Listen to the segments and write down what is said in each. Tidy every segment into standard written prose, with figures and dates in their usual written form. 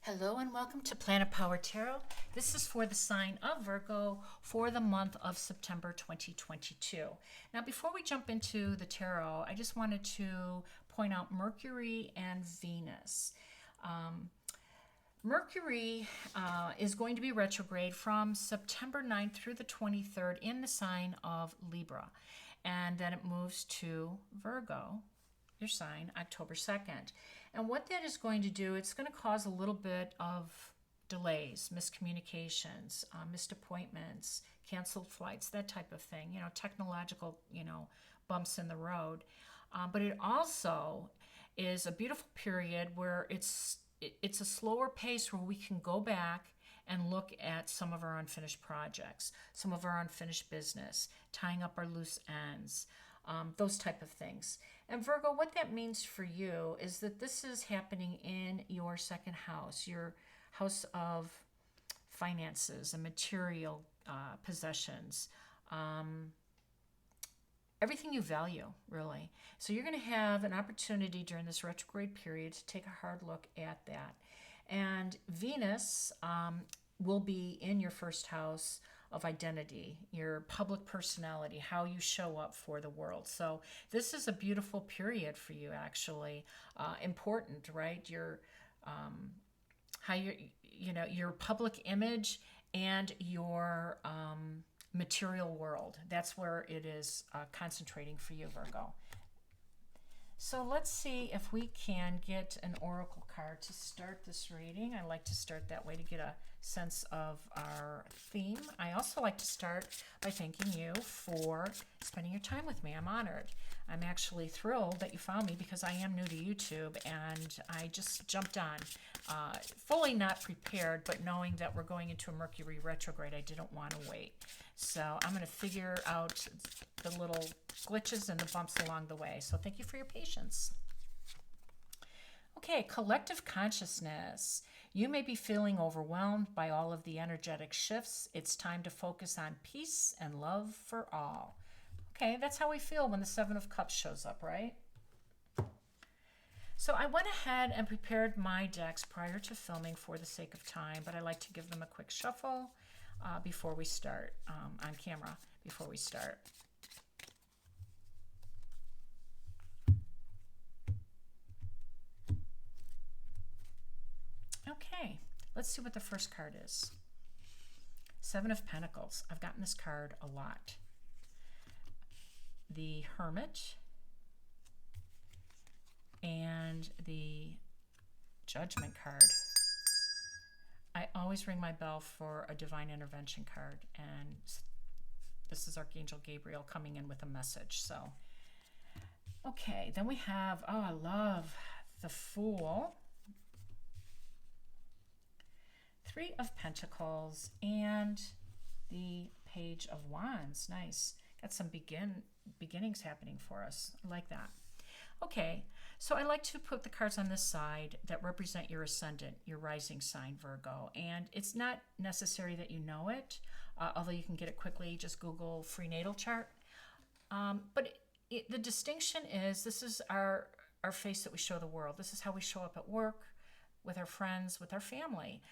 Hello and welcome to Planet Power Tarot. This is for the sign of Virgo for the month of September 2022. Now, before we jump into the tarot, I just wanted to point out Mercury and Venus. Mercury is going to be retrograde from September 9th through the 23rd in the sign of Libra. And then it moves to Virgo, your sign, October 2nd. And what that is going to do, it's going to cause a little bit of delays, miscommunications, missed appointments, canceled flights, that type of thing, technological, bumps in the road. But it also is a beautiful period where it's a slower pace where we can go back and look at some of our unfinished projects, some of our unfinished business, tying up our loose ends, those type of things. And Virgo, what that means for you is that this is happening in your second house, your house of finances and material possessions. Everything you value, really. So you're going to have an opportunity during this retrograde period to take a hard look at that. And Venus will be in your first house of identity, your public personality, how you show up for the world. So this is a beautiful period for you, actually. Important, right? Your how your public image and your material world. That's where it is concentrating for you, Virgo. So let's see if we can get an oracle card to start this reading. I like to start that way to get a sense of our theme. I also like to start by thanking you for spending your time with me. I'm honored. I'm actually thrilled that you found me because I am new to YouTube and I just jumped on, fully not prepared, but knowing that we're going into a Mercury retrograde, I didn't want to wait. So I'm going to figure out the little glitches and the bumps along the way. So thank you for your patience. Okay, collective consciousness. You may be feeling overwhelmed by all of the energetic shifts. It's time to focus on peace and love for all. Okay, that's how we feel when the Seven of Cups shows up, right? So I went ahead and prepared my decks prior to filming for the sake of time, but I like to give them a quick shuffle before we start, on camera, before we start. Okay, let's see what the first card is. Seven of Pentacles. I've gotten this card a lot. The Hermit and the Judgment card. I always ring my bell for a divine intervention card, and this is Archangel Gabriel coming in with a message. So, okay, then we have, oh, I love the Fool, Three of Pentacles, and the Page of Wands. Nice. Got some beginnings happening for us. I like that. Okay, so I like to put the cards on this side that represent your ascendant, your rising sign, Virgo. And it's not necessary that you know it, although you can get it quickly. Just Google free natal chart. But the distinction is this is our face that we show the world. This is how we show up at work, with our friends, with our family.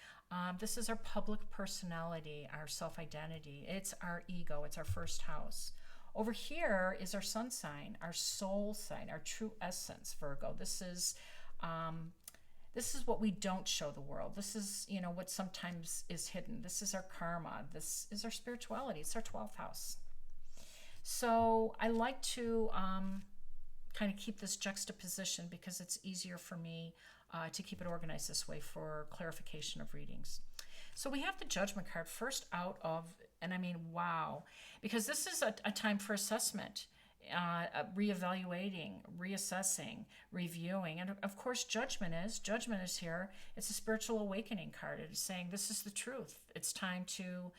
This is our public personality, our self-identity. It's our ego. It's our first house. Over here is our sun sign, our soul sign, our true essence, Virgo. This is what we don't show the world. This is, what sometimes is hidden. This is our karma. This is our spirituality. It's our 12th house. So I like to kind of keep this juxtaposition because it's easier for me to keep it organized this way for clarification of readings. So we have the Judgment card first out of, and I mean, wow, because this is a time for assessment, reevaluating, reassessing, reviewing. And of course, judgment is here. It's a spiritual awakening card. It's saying this is the truth. It's time to,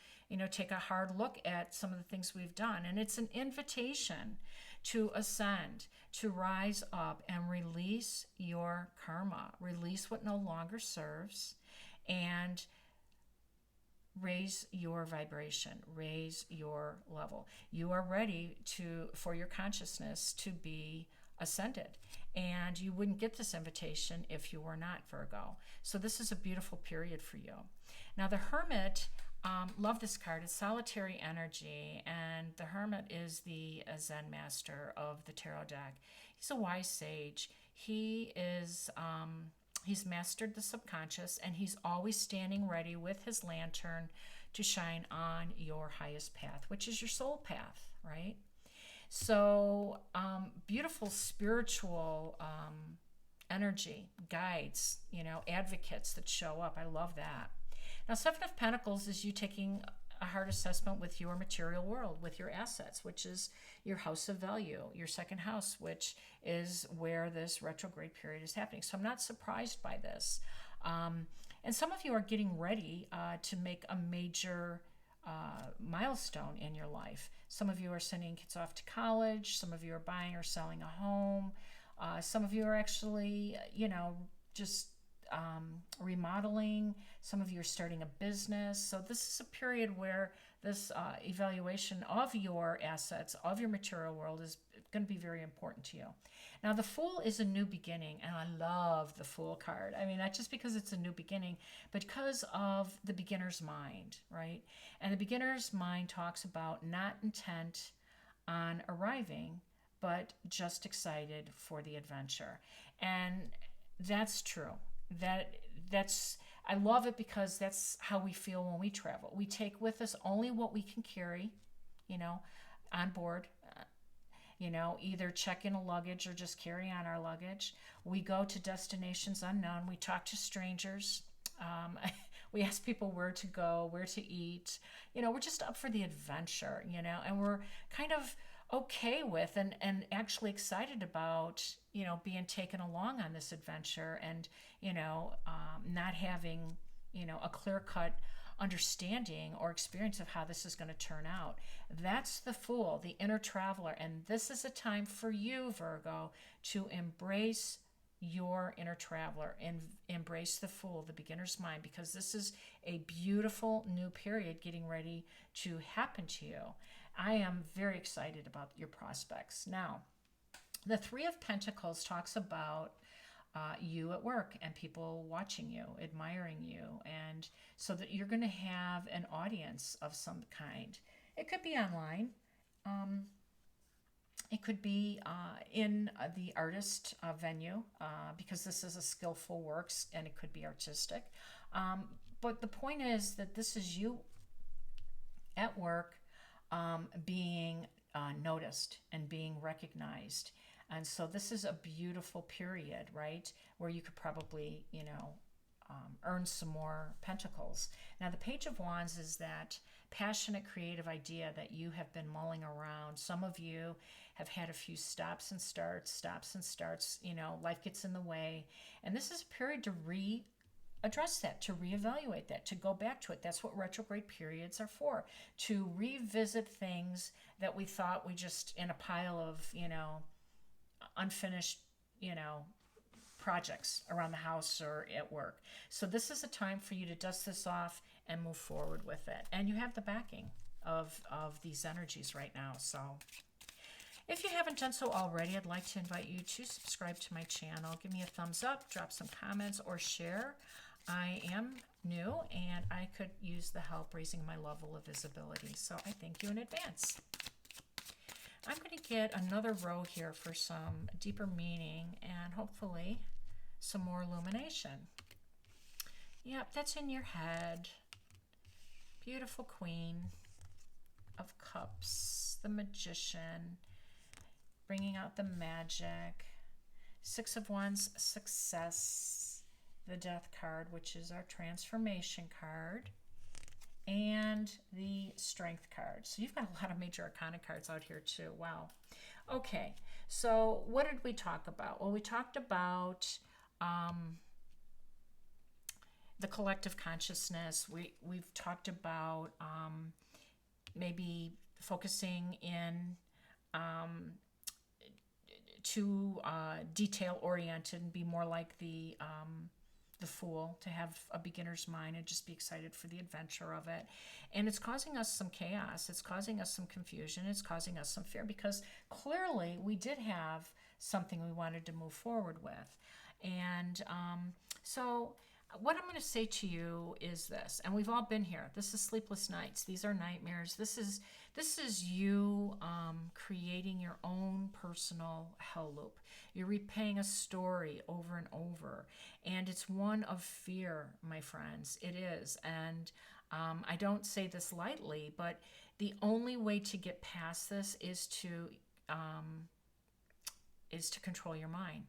take a hard look at some of the things we've done. And it's an invitation to ascend, to rise up and release your karma, release what no longer serves, and raise your vibration, raise your level. You are ready for your consciousness to be ascended. And you wouldn't get this invitation if you were not Virgo. So this is a beautiful period for you. Now the Hermit, love this card. It's solitary energy, and the Hermit is the Zen master of the tarot deck. He's a wise sage. He is he's mastered the subconscious, and he's always standing ready with his lantern to shine on your highest path, which is your soul path, right? So beautiful spiritual energy, guides, advocates that show up. I love that. Now, Seven of Pentacles is you taking a hard assessment with your material world, with your assets, which is your house of value, your second house, which is where this retrograde period is happening. So I'm not surprised by this. And some of you are getting ready to make a major milestone in your life. Some of you are sending kids off to college. Some of you are buying or selling a home. Some of you are actually, just remodeling. Some of you are starting a business. So this is a period where this evaluation of your assets, of your material world, is going to be very important to you. Now, the Fool is a new beginning, and I love the Fool card. I mean, not just because it's a new beginning, but because of the beginner's mind, right? And the beginner's mind talks about not intent on arriving, but just excited for the adventure. And that's true. That's I love it because that's how we feel when we travel. We take with us only what we can carry, on board. Either check in a luggage or just carry on our luggage. We go to destinations unknown. We talk to strangers. We ask people where to go, where to eat. We're just up for the adventure, and we're kind of okay with and actually excited about, being taken along on this adventure and, not having, a clear-cut understanding or experience of how this is going to turn out. That's the Fool, the inner traveler. And this is a time for you, Virgo, to embrace your inner traveler and embrace the Fool, the beginner's mind, because this is a beautiful new period getting ready to happen to you. I am very excited about your prospects. Now, the Three of Pentacles talks about you at work and people watching you, admiring you, and so that you're going to have an audience of some kind. It could be online. It could be in the artist venue because this is a skillful works, and it could be artistic. But the point is that this is you at work being noticed and being recognized. And so this is a beautiful period, right, where you could probably, earn some more pentacles. Now, the Page of Wands is that passionate, creative idea that you have been mulling around. Some of you have had a few stops and starts, life gets in the way. And this is a period to address that, to reevaluate that, to go back to it. That's what retrograde periods are for, to revisit things that we thought we just in a pile of, unfinished, projects around the house or at work. So this is a time for you to dust this off and move forward with it. And you have the backing of these energies right now. So if you haven't done so already, I'd like to invite you to subscribe to my channel. Give me a thumbs up, drop some comments, or share. I am new, and I could use the help raising my level of visibility. So I thank you in advance. I'm going to get another row here for some deeper meaning and hopefully some more illumination. Yep, that's in your head. Beautiful Queen of Cups, the Magician, bringing out the magic. Six of Wands, success. The Death card, which is our transformation card. And the Strength card. So you've got a lot of major arcana cards out here too. Wow. Okay, so what did we talk about? Well, we talked about the collective consciousness. We've talked about maybe focusing in to detail oriented and be more like the Fool, to have a beginner's mind and just be excited for the adventure of it. And it's causing us some chaos. It's causing us some confusion. It's causing us some fear because clearly we did have something we wanted to move forward with. And so what I'm going to say to you is this, and we've all been here. This is sleepless nights. These are nightmares. This is you creating your own personal hell loop. You're replaying a story over and over, and it's one of fear, my friends. It is, and I don't say this lightly, but the only way to get past this is to control your mind.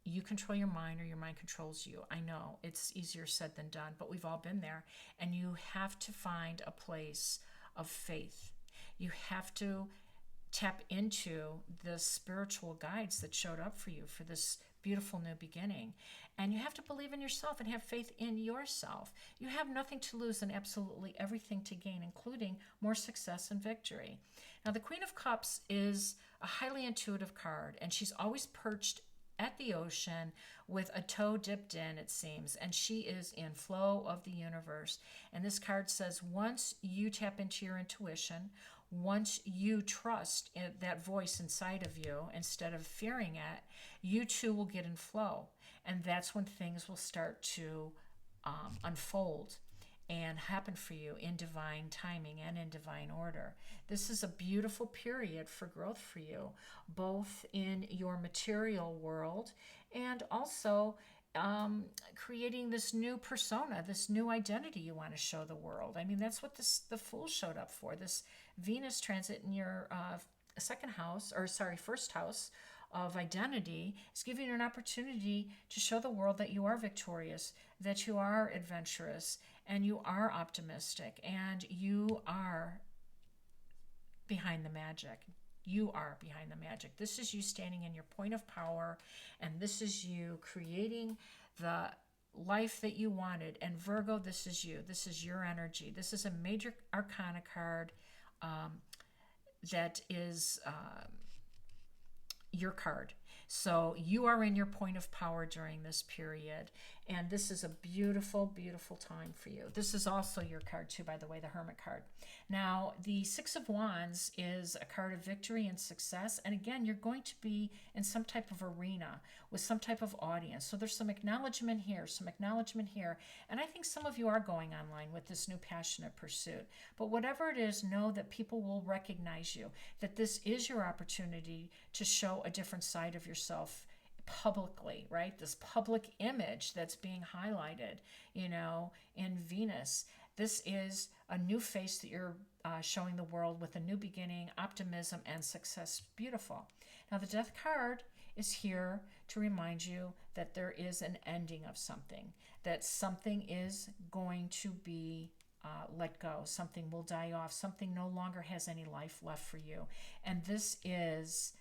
You control your mind or your mind controls you. I know it's easier said than done, but we've all been there. And you have to find a place of faith. You have to tap into the spiritual guides that showed up for you for this beautiful new beginning. And you have to believe in yourself and have faith in yourself. You have nothing to lose and absolutely everything to gain, including more success and victory. Now, the Queen of Cups is a highly intuitive card, and she's always perched at the ocean with a toe dipped in, it seems, and she is in flow of the universe. And this card says once you tap into your intuition, once you trust in that voice inside of you instead of fearing it, you too will get in flow. And that's when things will start to unfold and happen for you in divine timing and in divine order. This is a beautiful period for growth for you, both in your material world and also creating this new persona, this new identity you want to show the world. I mean, that's what the Fool showed up for. This Venus transit in your first house of identity is giving you an opportunity to show the world that you are victorious, that you are adventurous, and you are optimistic, and you are behind the magic. You are behind the magic. This is you standing in your point of power, and this is you creating the life that you wanted. And Virgo, this is you. This is your energy. This is a major arcana card that is your card. So you are in your point of power during this period, and this is a beautiful, beautiful time for you. This is also your card too, by the way, the Hermit card. Now, the Six of Wands is a card of victory and success, and again, you're going to be in some type of arena with some type of audience. So there's some acknowledgement here, and I think some of you are going online with this new passionate pursuit. But whatever it is, know that people will recognize you, that this is your opportunity to show a different side of yourself publicly, right? This public image that's being highlighted, in Venus. This is a new face that you're showing the world with a new beginning, optimism, and success. Beautiful. Now, the Death card is here to remind you that there is an ending of something, that something is going to be let go. Something will die off. Something no longer has any life left for you. And this is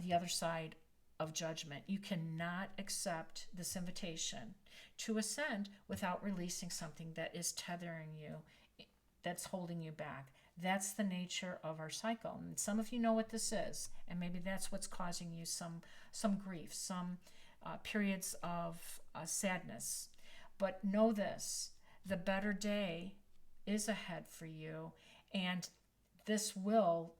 the other side of judgment. You cannot accept this invitation to ascend without releasing something that is tethering you, that's holding you back. That's the nature of our cycle. And some of you know what this is, and maybe that's what's causing you some grief, some periods of sadness. But know this, the better day is ahead for you, and this will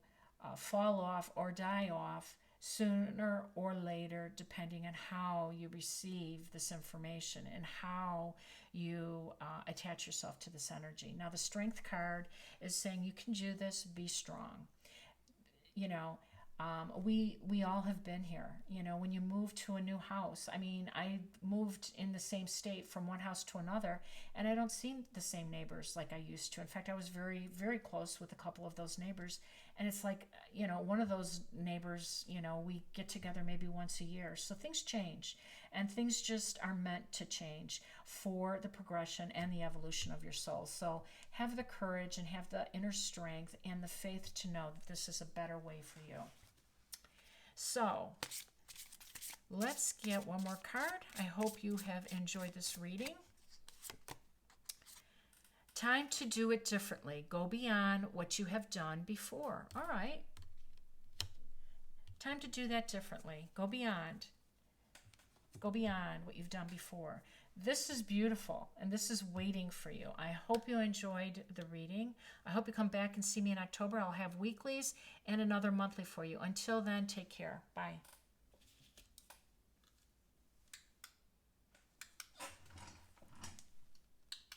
fall off or die off sooner or later, depending on how you receive this information and how you attach yourself to this energy. Now, the Strength card is saying you can do this, be strong. We all have been here. When you move to a new house, I moved in the same state from one house to another, and I don't see the same neighbors like I used to. In fact, I was very, very close with a couple of those neighbors, and it's like, one of those neighbors, we get together maybe once a year. So things change, and things just are meant to change for the progression and the evolution of your soul. So have the courage and have the inner strength and the faith to know that this is a better way for you. So let's get one more card. I hope you have enjoyed this reading. Time to do it differently. Go beyond what you have done before. All right. Time to do that differently. Go beyond. Go beyond what you've done before. This is beautiful, and this is waiting for you. I hope you enjoyed the reading. I hope you come back and see me in October. I'll have weeklies and another monthly for you. Until then, take care. Bye.